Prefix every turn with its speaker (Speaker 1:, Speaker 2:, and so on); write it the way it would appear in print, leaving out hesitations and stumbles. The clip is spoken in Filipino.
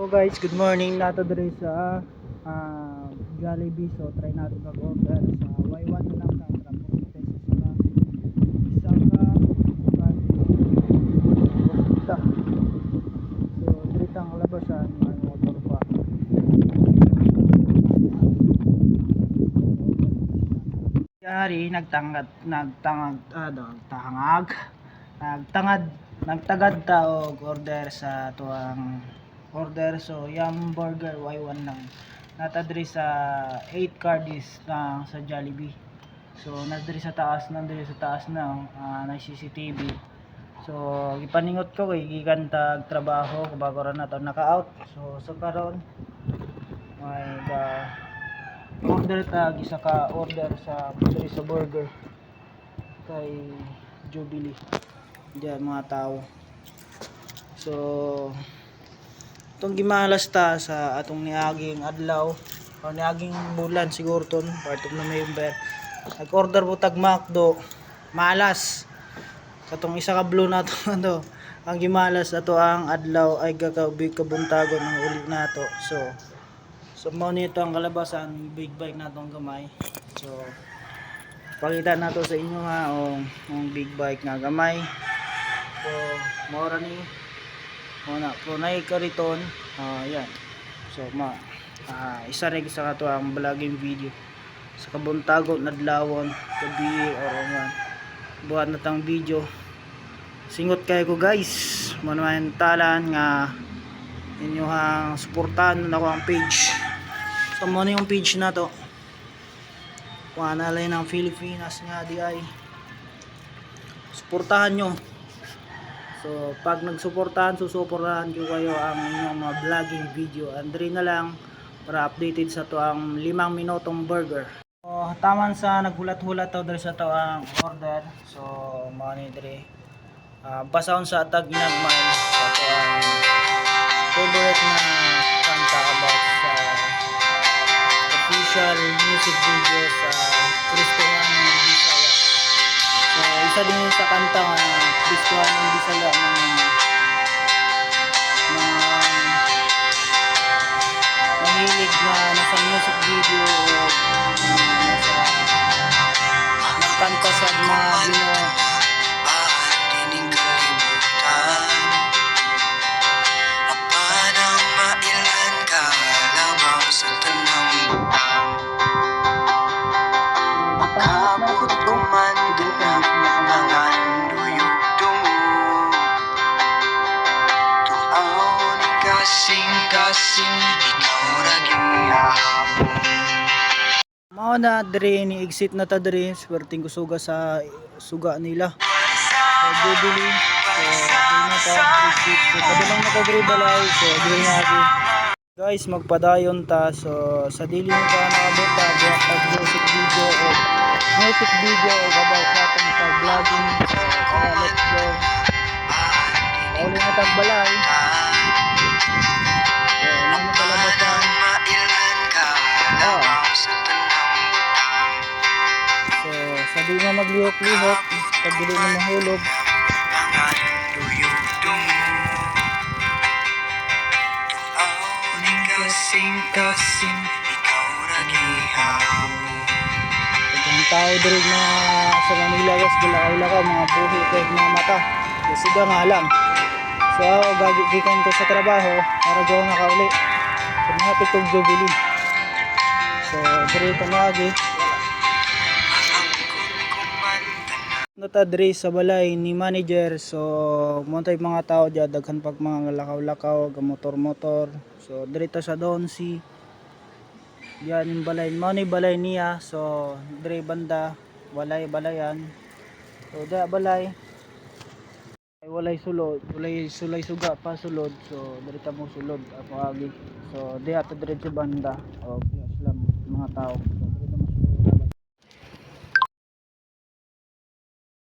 Speaker 1: guys, good morning. Nato diri sa Jollibee. So try natin mag-order sa Y1 na lang ka tapos pesos na isang ka so diretang labasan may motor pa. Yari nagtangad ta og order sa tuang order. So yum burger Y1 lang nata diri sa 8 cardis lang sa Jollibee. So nandiri sa taas na na CCTV. So ipaningot ko kay gikan tag trabaho bago ra nato naka-out. So karon may order tag isa ka order sa diri sa burger kay Jubilee diyan mga tao. So itong gimalas ta sa atong niaging adlaw o niaging bulan siguro ton part of November. Nag-order po tag McDo malas katong isa ka blue na to ano ang gimalas ato ang adlaw ay gakabig kabuntagon ng uli nato. So mao nito ang kalabasan big bike natong gamay. So pakita nato sa inyo ha ang big bike nga gamay. So mora ni muna punay kariton yan. So isa rin sa kato ang vlogging video sa kabuntagon adlawon gabi or buhat na tang video singot kayo ko guys mo naman talan nga inyohang suportahan na ko ang page. So mo na yung page na to kung analay ng Pilipinas nga di ay suportahan nyo. So pag nagsuportahan susuportahan ko kayo ang inyong mga vlogging video. Andri na lang para updated sa to ang 5 minutong burger. So taman sa naghulat-hulat to diri sa to ang order. So mao ni diri basahon sa tag ginagmay sa to ang favorite na kanta about sa official music video sa Kristohan ng Bisaya. So isa din sa kanta nga Kristohan ng Bisaya mahilig na nasa music video o nasa nagkanta sa mga Ginoo.
Speaker 2: Kasing ikaw ra gihapon.
Speaker 1: Mao na diri ni exit na ta diri swerting ko suga nila. So Jubilee. So dili na ta exit. So kabilang na ta diri balay. So diri na agi. Guys magpadayon ta. So sa dili na ta nakabot ta buhat pag music video o about natong sa vlogging. So let's go. Uli na tag balay. So sabi mo maglihok-lihok pag dili mo mahulog.
Speaker 2: Kasing ikaw ra gihapon.
Speaker 1: Ang tao diri na sa Manila guys gilakaw-lakaw mga buhi kay mga mata. Kasi nga lang. So gagikan ko sa trabaho para gawa nakauli. So happy to Jubilee. So diri ta lagi. Nata diri sa balay ni manager. So montay mga tao diya daghan pag mga lakaw-lakaw ga motor-motor. So diri ta sa Donsi. Yan yung balay mo ni balay niya. So diri banda balayan. So da balay ay walay sulod, sulay suga pa sulod. So diri ta mo sulod ako agi. So diha ta diri sa banda. Okay, sila mga tao.